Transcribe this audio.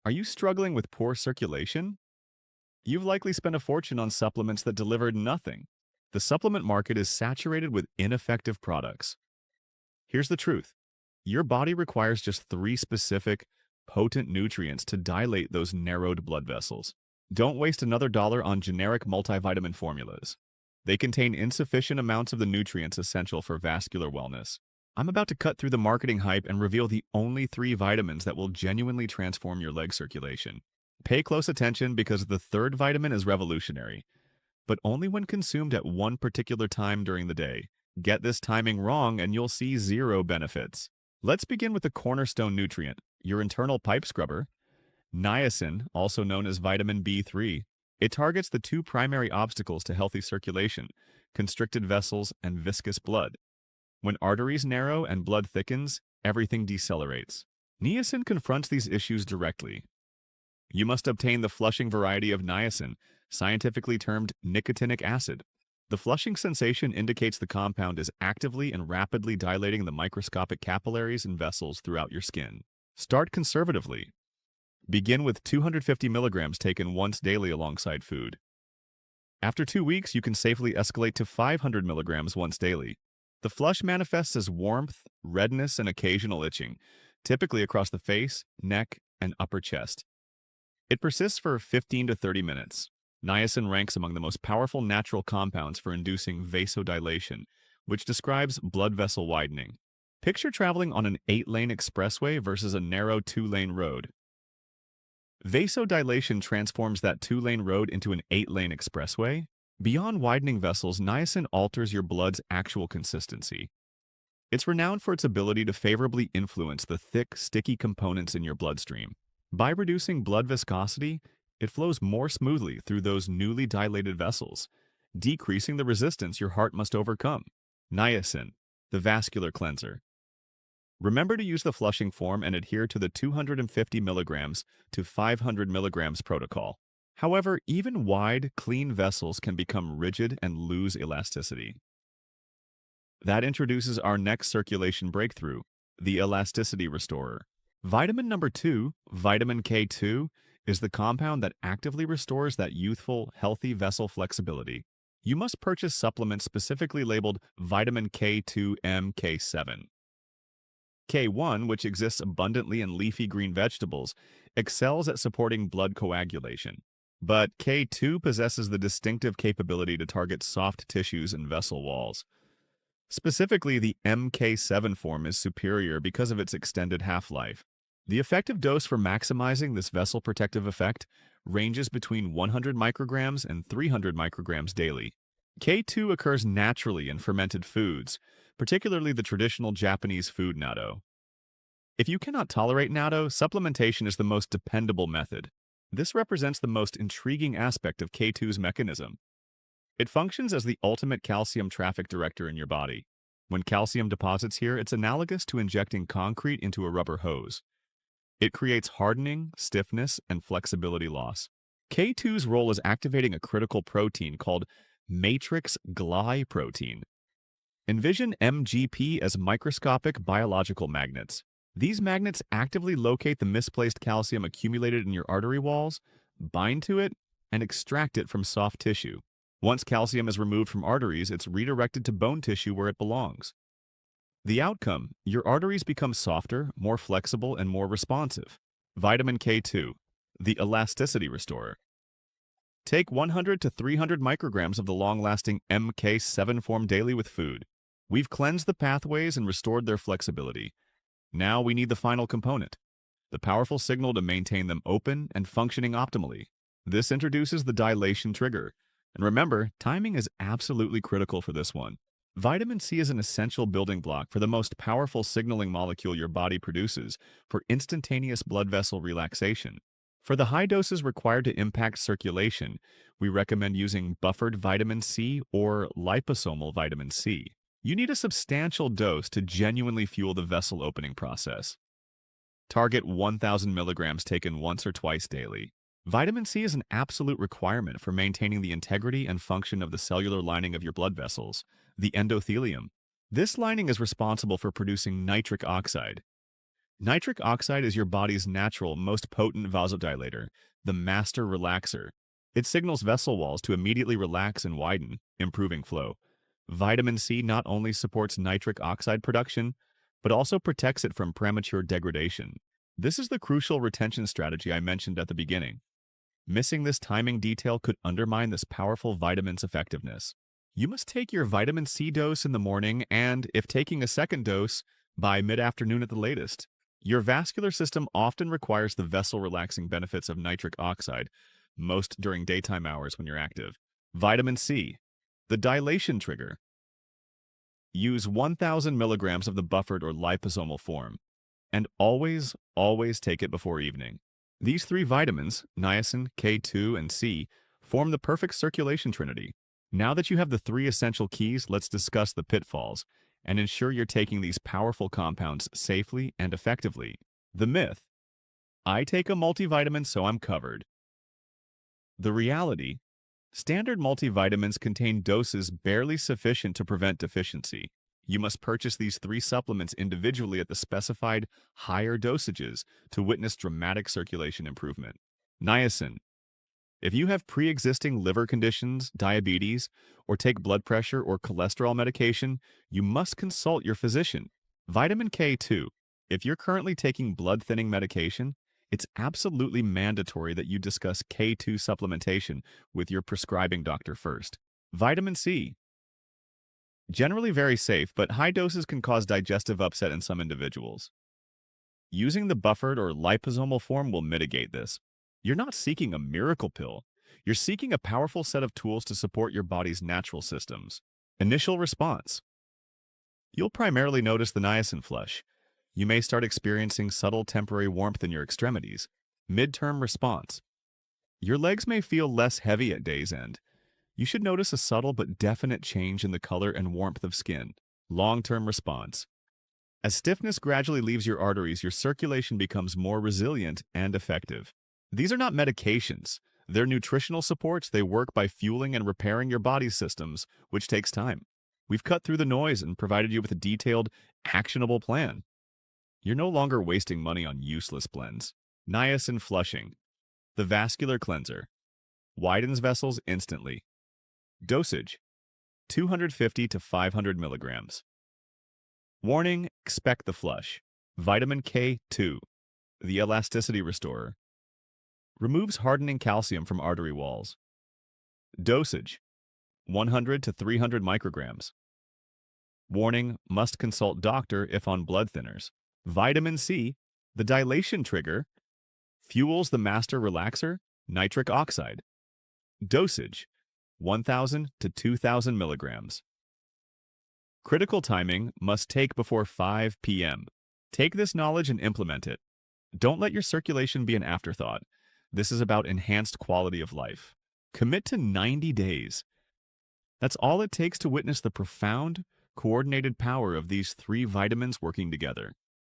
Are you struggling with poor circulation? You've likely spent a fortune on supplements that delivered nothing. The supplement market is saturated with ineffective products. Here's the truth. Your body requires just three specific, potent nutrients to dilate those narrowed blood vessels. Don't waste another dollar on generic multivitamin formulas. They contain insufficient amounts of the nutrients essential for vascular wellness. I'm about to cut through the marketing hype and reveal the only three vitamins that will genuinely transform your leg circulation. Pay close attention because the third vitamin is revolutionary, but only when consumed at one particular time during the day. Get this timing wrong and you'll see zero benefits. Let's begin with the cornerstone nutrient, your internal pipe scrubber, niacin, also known as vitamin B3. It targets the two primary obstacles to healthy circulation, constricted vessels and viscous blood. When arteries narrow and blood thickens, everything decelerates. Niacin confronts these issues directly. You must obtain the flushing variety of niacin, scientifically termed nicotinic acid. The flushing sensation indicates the compound is actively and rapidly dilating the microscopic capillaries and vessels throughout your skin. Start conservatively. Begin with 250 milligrams taken once daily alongside food. After 2 weeks, you can safely escalate to 500 milligrams once daily. The flush manifests as warmth, redness, and occasional itching, typically across the face, neck, and upper chest. It persists for 15 to 30 minutes. Niacin ranks among the most powerful natural compounds for inducing vasodilation, which describes blood vessel widening. Picture traveling on an 8-lane expressway versus a narrow 2-lane road. Vasodilation transforms that 2-lane road into an 8-lane expressway. Beyond widening vessels, niacin alters your blood's actual consistency. It's renowned for its ability to favorably influence the thick, sticky components in your bloodstream. By reducing blood viscosity, it flows more smoothly through those newly dilated vessels, decreasing the resistance your heart must overcome. Niacin, the vascular cleanser. Remember to use the flushing form and adhere to the 250 milligrams to 500 milligrams protocol. However, even wide, clean vessels can become rigid and lose elasticity. That introduces our next circulation breakthrough, the Elasticity Restorer. Vitamin number 2, vitamin K2, is the compound that actively restores that youthful, healthy vessel flexibility. You must purchase supplements specifically labeled vitamin K2MK7. K1, which exists abundantly in leafy green vegetables, excels at supporting blood coagulation. But K2 possesses the distinctive capability to target soft tissues and vessel walls. Specifically, the MK7 form is superior because of its extended half-life. The effective dose for maximizing this vessel protective effect ranges between 100 micrograms and 300 micrograms daily. K2 occurs naturally in fermented foods, particularly the traditional Japanese food natto. If you cannot tolerate natto, supplementation is the most dependable method. This represents the most intriguing aspect of K2's mechanism. It functions as the ultimate calcium traffic director in your body. When calcium deposits here, it's analogous to injecting concrete into a rubber hose. It creates hardening, stiffness, and flexibility loss. K2's role is activating a critical protein called matrix glyprotein. Envision MGP as microscopic biological magnets. These magnets actively locate the misplaced calcium accumulated in your artery walls, bind to it, and extract it from soft tissue. Once calcium is removed from arteries, it's redirected to bone tissue where it belongs. The outcome, your arteries become softer, more flexible, and more responsive. Vitamin K2, the Elasticity Restorer. Take 100 to 300 micrograms of the long-lasting MK7 form daily with food. We've cleansed the pathways and restored their flexibility. Now we need the final component, the powerful signal to maintain them open and functioning optimally. This introduces the Dilation Trigger. And remember, timing is absolutely critical for this one. Vitamin C is an essential building block for the most powerful signaling molecule your body produces for instantaneous blood vessel relaxation. For the high doses required to impact circulation, we recommend using buffered vitamin C or liposomal vitamin C. You need a substantial dose to genuinely fuel the vessel opening process. Target 1,000 milligrams taken once or twice daily. Vitamin C is an absolute requirement for maintaining the integrity and function of the cellular lining of your blood vessels, the endothelium. This lining is responsible for producing nitric oxide. Nitric oxide is your body's natural, most potent vasodilator, the master relaxer. It signals vessel walls to immediately relax and widen, improving flow. Vitamin C not only supports nitric oxide production, but also protects it from premature degradation. This is the crucial retention strategy I mentioned at the beginning. Missing this timing detail could undermine this powerful vitamin's effectiveness. You must take your vitamin C dose in the morning and, if taking a second dose, by mid-afternoon at the latest. Your vascular system often requires the vessel-relaxing benefits of nitric oxide, most during daytime hours when you're active. Vitamin C, the dilation trigger. Use 1,000 milligrams of the buffered or liposomal form, and always take it before evening. These three vitamins, niacin, K2, and C, form the perfect circulation trinity. Now that you have the three essential keys, let's discuss the pitfalls and ensure you're taking these powerful compounds safely and effectively. The myth: I take a multivitamin so I'm covered. The reality: standard multivitamins contain doses barely sufficient to prevent deficiency. You must purchase these three supplements individually at the specified higher dosages to witness dramatic circulation improvement. Niacin. If you have pre-existing liver conditions, diabetes, or take blood pressure or cholesterol medication, you must consult your physician. Vitamin K2. If you're currently taking blood-thinning medication, it's absolutely mandatory that you discuss K2 supplementation with your prescribing doctor first. Vitamin C. Generally very safe, but high doses can cause digestive upset in some individuals. Using the buffered or liposomal form will mitigate this. You're not seeking a miracle pill. You're seeking a powerful set of tools to support your body's natural systems. Initial response. You'll primarily notice the niacin flush. You may start experiencing subtle temporary warmth in your extremities. Midterm response. Your legs may feel less heavy at day's end. You should notice a subtle but definite change in the color and warmth of skin. Long-term response. As stiffness gradually leaves your arteries, your circulation becomes more resilient and effective. These are not medications. They're nutritional supports. They work by fueling and repairing your body's systems, which takes time. We've cut through the noise and provided you with a detailed, actionable plan. You're no longer wasting money on useless blends. Niacin flushing. The Vascular Cleanser. Widens vessels instantly. Dosage: 250 to 500 milligrams. Warning: expect the flush. Vitamin K2. The Elasticity Restorer. Removes hardening calcium from artery walls. Dosage: 100 to 300 micrograms. Warning: must consult doctor if on blood thinners. Vitamin C, the dilation trigger, fuels the master relaxer, nitric oxide. Dosage: 1,000 to 2,000 milligrams. Critical timing: must take before 5 p.m. Take this knowledge and implement it. Don't let your circulation be an afterthought. This is about enhanced quality of life. Commit to 90 days. That's all it takes to witness the profound, coordinated power of these three vitamins working together.